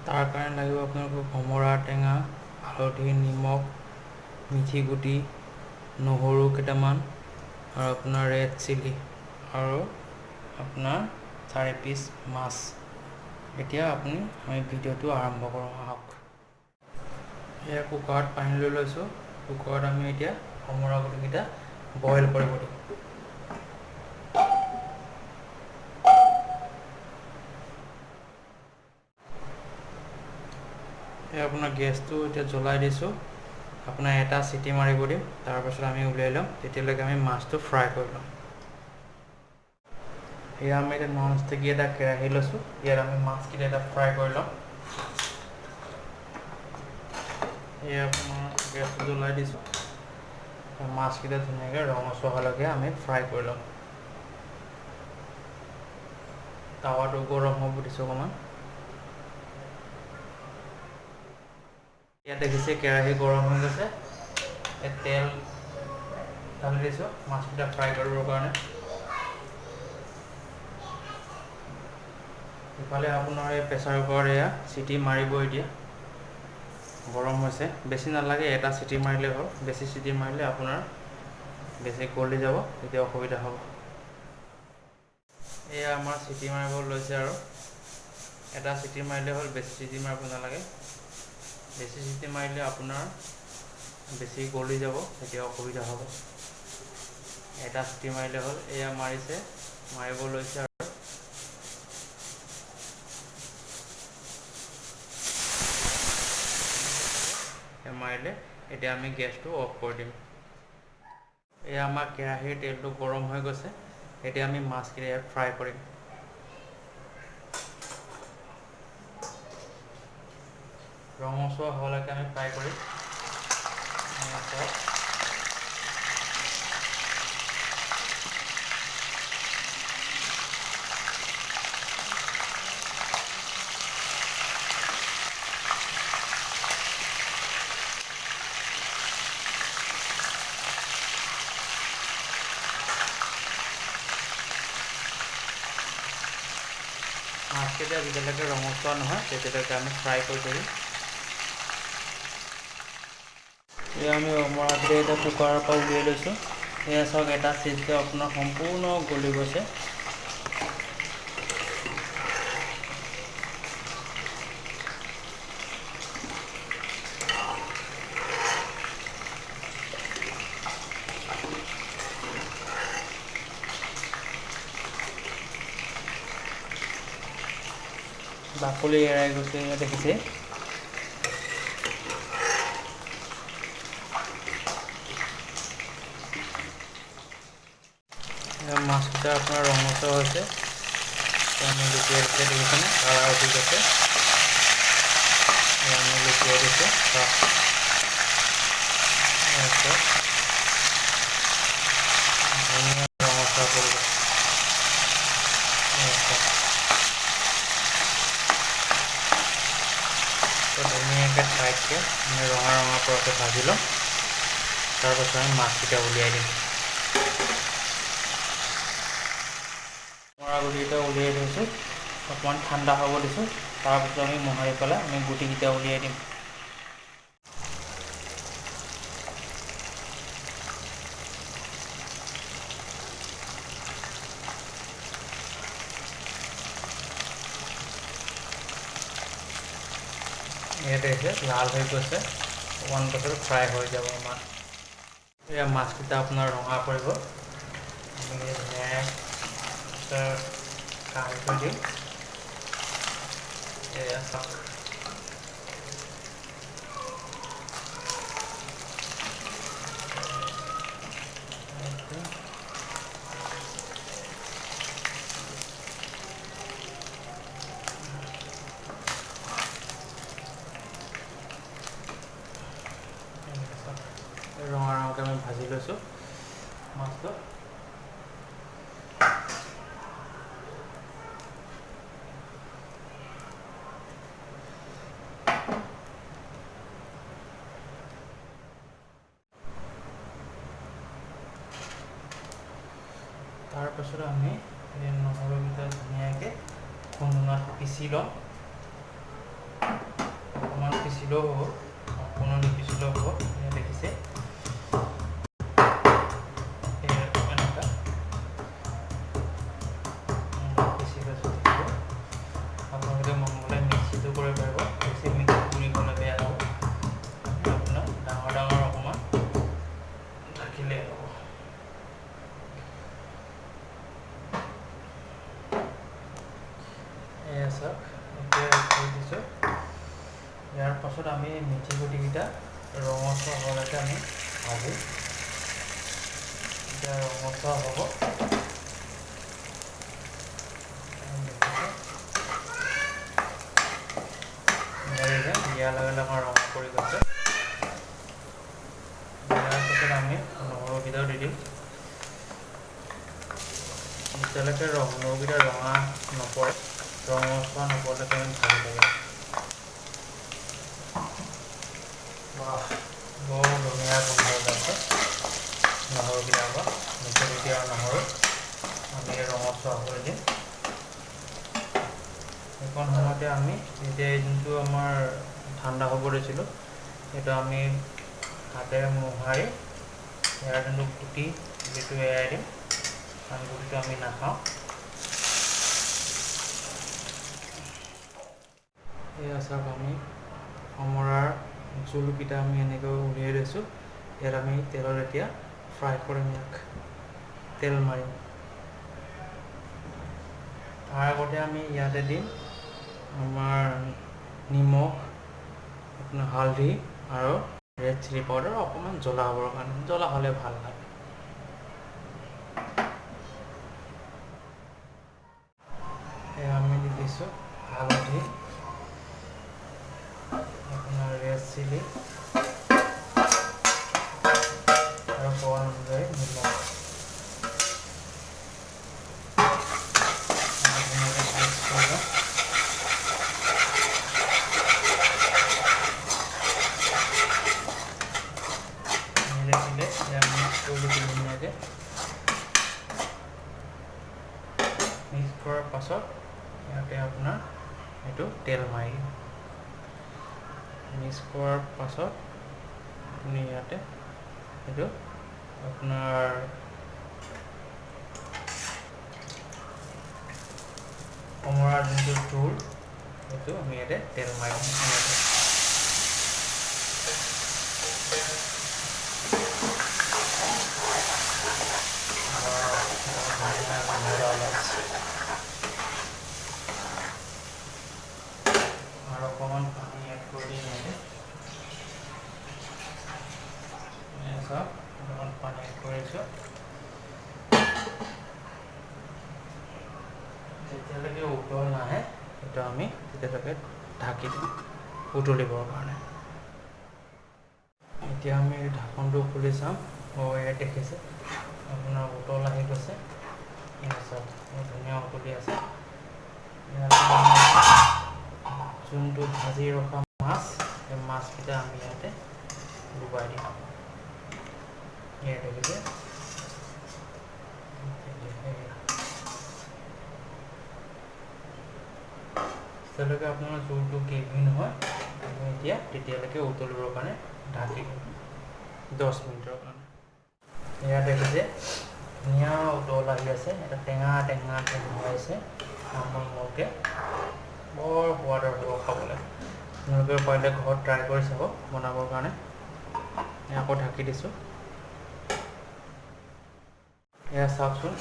তাৰ কাৰণে লাগিব আপোনালোকক ভমৰা টেঙা, হালধি, নিমখ, মিঠি গুটি, নহৰু কেইটামান আৰু আপোনাৰ ৰেড চিলি আৰু আপোনাৰ 4 পিচ মাছ। এতিয়া আমি ভিডিঅ'টো আৰম্ভ কৰোঁ আহক। এয়া কুকাৰত পানী লৈ লৈছোঁ। কুকাৰত আমি এতিয়া ভমৰা গুটিকেইটা বইল কৰিব দিম। আপোনাৰ গেছটো এতিয়া জ্বলাই দিছোঁ। আপোনাৰ এটা চিটি মাৰিব দিম, তাৰপাছত আমি উলিয়াই ল'ম। তেতিয়ালৈকে আমি মাছটো ফ্ৰাই কৰি ল'ম। এয়া আমি এতিয়া নন ষ্টিকি এটা কেৰাহী লৈছোঁ। ইয়াত আমি মাছকেইটা এটা ফ্ৰাই কৰি ল'ম। এয়া আপোনাৰ গেছটো জ্বলাই দিছোঁ। মাছকেইটা ধুনীয়াকৈ ৰঙচুৱা হোৱালৈকে আমি ফ্ৰাই কৰি ল'ম। টাৱাটো গৰম হ'ব দিছোঁ অকণমান। ইয়াত দেখিছে কেৰাহী গৰম হৈ গৈছে। তেল ঢালি দিছোঁ মাছকেইটা ফ্ৰাই কৰিবৰ কাৰণে। ইফালে আপোনাৰ এই প্ৰেছাৰ কুকাৰত এয়া চিটি মাৰিব এতিয়া। গৰম হৈছে, বেছি নালাগে, এটা চিটি মাৰিলে হ'ল। বেছি চিটি মাৰিলে আপোনাৰ বেছি গলি যাব, তেতিয়া অসুবিধা হ'ব। এয়া আমাৰ চিটি মাৰিব লৈছে আৰু এটা চিটি মাৰিলে হ'ল, বেছি চিটি মাৰিব নালাগে। বেছি চিটি মাৰিলে আপোনাৰ বেছি গলি যাব, তেতিয়া অসুবিধা হ'ব। এটা চিটি মাৰিলে হ'ল। এয়া মাৰিছে, মাৰিব লৈছে আৰু মাৰিলে এতিয়া আমি গেছটো অফ কৰি দিম। এয়া আমাৰ কেৰাহীৰ তেলটো গৰম হৈ গৈছে। এতিয়া আমি মাছকেইটা ইয়াত ফ্ৰাই কৰিম। ৰঙচুৱা হোৱালৈকে আমি ফ্ৰাই কৰিম। মাছকেইটা যেতিয়ালৈকে ৰঙচুৱা নহয় তেতিয়ালৈকে আমি ফ্ৰাই কৰি থাকিম। এয়া আমি ভমৰাকেইটা এতিয়া কুকাৰৰ পৰা উলিয়াই লৈছোঁ। এয়া চাওক, এটা চিটতে আপোনাৰ সম্পূৰ্ণ গলি গৈছে। বাকলি এৰাই গৈছে, দেখিছে। মাছকেইটা আপোনাৰ ৰঙচুৱা হৈছে। আমি লুটিয়াই দিছে, দেখিছেনে? কালাৰ উঠি গৈছে। আমি লুটিয়াই দিছোঁ। ধুনীয়া ৰঙচুৱা পৰিব। ধুনীয়াকৈ টাইটকৈ আমি ৰঙা পৰাকৈ ভাজি ল'ম। তাৰপাছত আমি মাছকেইটা উলিয়াই দিম। ভমৰা গুটিকেইটা উলিয়াই থৈছোঁ, অকণমান ঠাণ্ডা হ'ব দিছোঁ। তাৰপিছত আমি মোহাৰি পেলাই আমি গুটিকেইটা উলিয়াই দিম। ইয়াতে লাল হৈ গৈছে, অকণমান পাছত ফ্ৰাই হৈ যাব আমাৰ। এয়া মাছকেইটা আপোনাৰ ৰঙা পৰিব। আমি ধুনীয়াকৈ কাঢ়ি থৈ দিম। এয়া চাওক, ৰঙাকৈ আমি ভাজি লৈছোঁ মাছটো। তাৰপাছত আমি নহৰুকেইটা ধুনীয়াকৈ খুন্দনাত পিচি ল'ম। নিপিচিলেও হ'ব, সম্পূৰ্ণ নিপিচিলেও হ'ব। এয়া দেখিছে এনেকুৱা পিচিলে যদি হ'ব। আপোনালোকে মন গ'লে মিক্সিটো কৰিব পাৰিব, বেছি মিক্সি কৰি গ'লে বেয়া হ'ব। আপোনাৰ ডাঙৰ ডাঙৰ অকণমান ঢাকিলেই হ'ব। এয়া চাওক, এতিয়া থৈ দিছোঁ। ইয়াৰ পাছত আমি মিঠি গুটিকেইটা ৰঙচুৱা হোৱালৈকে আমি ভাজোঁ। এতিয়া ৰঙচুৱা হ'ব, দিয়াৰ লগে লগে ৰঙা পৰি গৈছে। ইয়াৰ পাছত আমি নহৰুকেইটাও দি দিম। যেতিয়ালৈকে নহৰুকেইটা ৰঙা নপৰে, ৰঙচুৱা নপৰালৈকে আমি ভাজি থাকিম। বৰ ধুনীয়া গোন্ধ ওলাইছে নহৰুকেইটাৰ পৰা। মিঠি গুটি আৰু নহৰু আমি ৰঙচুৱা হ'বলৈ দিম। সেইকণ সময়তে আমি এতিয়া যোনটো আমাৰ ঠাণ্ডা হ'ব দিছিলোঁ, সেইটো আমি হাতেৰে মোহাৰি ইয়াৰ যোনটো গুটি সেইটো এৰাই দিম, কাৰণ গুটিটো আমি নাখাওঁ। এয়া চাওক, আমি অমৰাৰ জোলকেইটা আমি এনেকৈ উলিয়াই লৈছোঁ। ইয়াত আমি তেলত এতিয়া ফ্ৰাই কৰিম, ইয়াক তেল মাৰিম। তাৰ আগতে আমি ইয়াতে দিম আমাৰ নিমখ, আপোনাৰ হালধি আৰু ৰেড চিলি পাউডাৰ, অকণমান জ্বলা হ'বৰ কাৰণে, জ্বলা হ'লে ভাল লাগে। এয়া আমি দি দিছোঁ হালধি, আপোনাৰ ৰেড চিলি আৰু সোৱাদ অনুযায়ী নিমখ। মিক্স কৰাৰ পাছত ইয়াতে আপোনাৰ এইটো তেল মাৰি দিম। মিক্স কৰাৰ পাছত আপুনি ইয়াতে এইটো আপোনাৰ অমৰাৰ যোনটো জোল, সেইটো আমি ইয়াতে তেল মাৰি দিম। আৰু অকণমান পানী এড কৰি দিম ইয়াতে। চাওক, অকণমান পানী এড কৰিছোঁ। যেতিয়ালৈকে উতল নাহে, সেইটো আমি তেতিয়ালৈকে ঢাকি দিম উতলিবৰ কাৰণে। এতিয়া আমি ঢাকনটো খুলি চাম। ইয়াত দেখিছে আপোনাৰ উতল আহি গৈছে। চাওক, ধুনীয়া উতলি আছে। যোনটো ভাজি ৰখা মাছ, সেই মাছকেইটা আমি ইয়াতে ডুবাই দিম। ইয়াত দেখিছে, যেতিয়ালৈকে আপোনাৰ জোলটো গ্ৰেভি নহয়, আমি এতিয়া তেতিয়ালৈকে উতলিবৰ কাৰণে ঢাকি দিম 10 মিনিটৰ কাৰণে। এয়া দেখিছে ধুনীয়া উতল আহি আছে, এটা টেঙা টেঙা হৈছে মলমলকৈ, বৰ সোৱাদৰ হ'ব খাবলৈ। আপোনালোকে পাৰিলে ঘৰত ট্ৰাই কৰি চাব বনাবৰ কাৰণে। আকৌ ঢাকি দিছোঁ। এয়া চাওকচোন,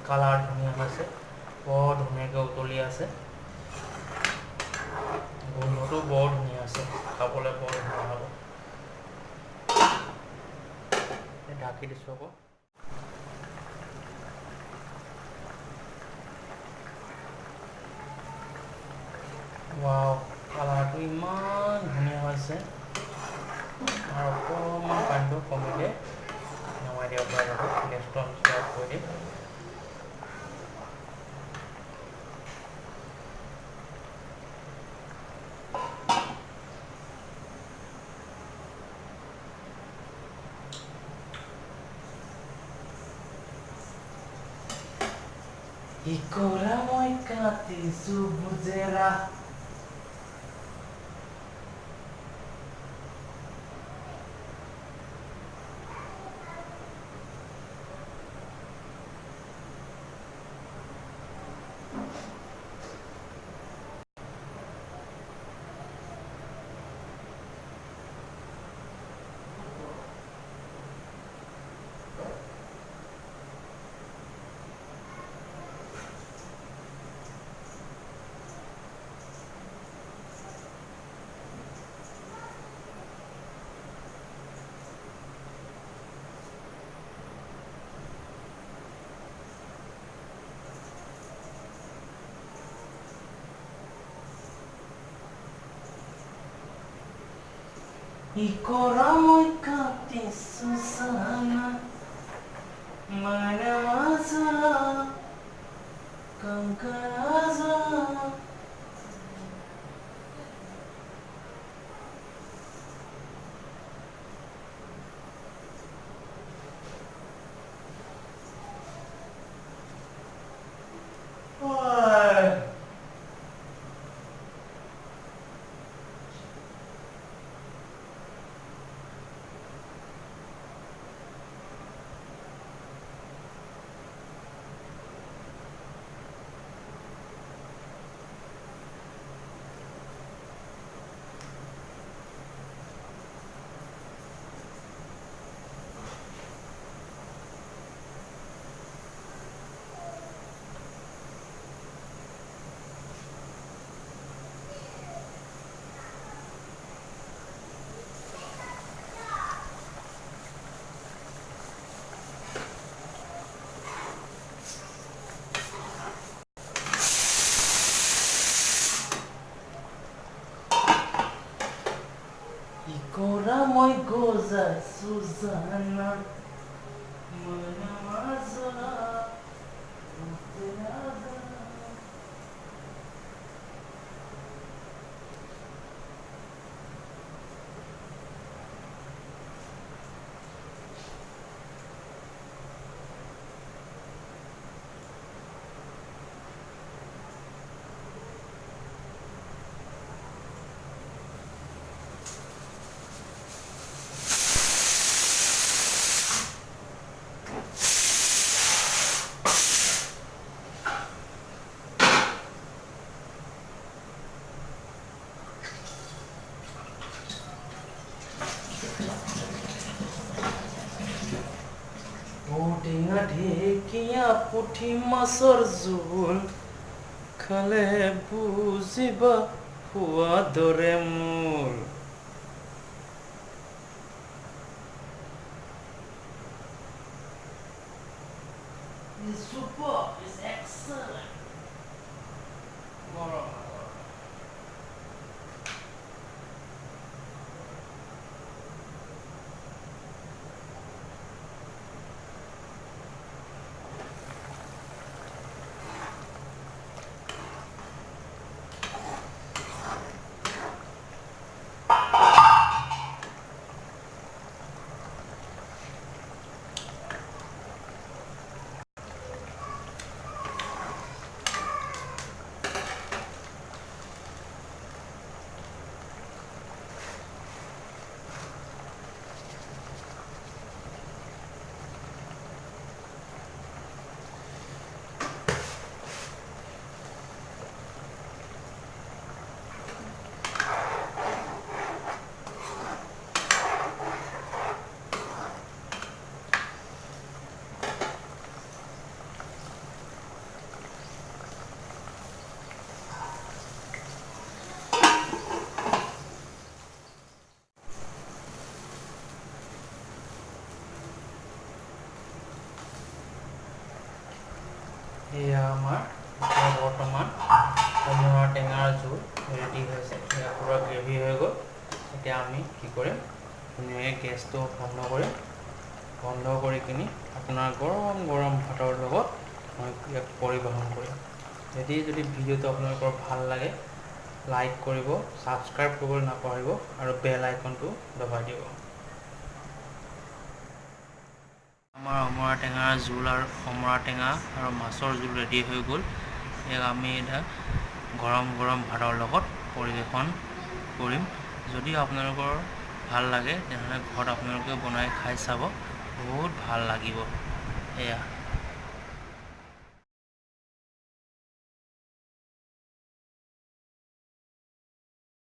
কালাৰ ধুনীয়া হৈছে, বৰ ধুনীয়াকৈ উতলি আছে। গোন্ধটো বৰ ধুনীয়া আছে, খাবলৈ বৰ ধুনীয়া হ'ব। ঢাকি দিছোঁ আকৌ। ৱাও, কালাৰটো ইমান ধুনীয়া হৈছে। আৰু অকণমান পানীটো কমিলে নমাই দিব পৰা যাব। গেছটো আমি ষ্টাৰ্ট কৰি দিম। ইকৰা মই কাটিছো বুজেৰা। Ikora moi kati susana mana masala kangkaraza. Ikora moi goza Susana mana masala kangkaraza. ঔটেঙা ঢেকীয়া পুঠি মাছৰ জোল খালে বুজিবা সোৱাদৰে মোৰ। It's super, it's excellent. এয়া আমাৰ বৰ্তমান কোমোৰা টেঙাৰ জোল ৰেডি হৈছে। এয়া পূৰা গ্ৰেভি হৈ গ'ল। এতিয়া আমি কি কৰিম, ধুনীয়াকৈ গেছটো বন্ধ কৰি কিনি আপোনাৰ গৰম গৰম ভাতৰ লগত মই ইয়াক পৰিৱেশন কৰিম। যদি ভিডিঅ'টো আপোনালোকৰ ভাল লাগে, লাইক কৰিব, ছাবস্ক্ৰাইব কৰিবলৈ নাপাহৰিব আৰু বেল আইকনটো দবাই দিব। আমাৰ অমৰা টেঙাৰ জোল আৰু অমৰা টেঙা আৰু মাছৰ জোল ৰেডি হৈ গ'ল। ইয়াক আমি এতিয়া গৰম গৰম ভাতৰ লগত পৰিৱেশন কৰিম। যদি আপোনালোকৰ ভাল লাগে তেনেহ'লে ঘৰত আপোনালোকে বনাই খাই চাব, বহুত ভাল লাগিব। এয়া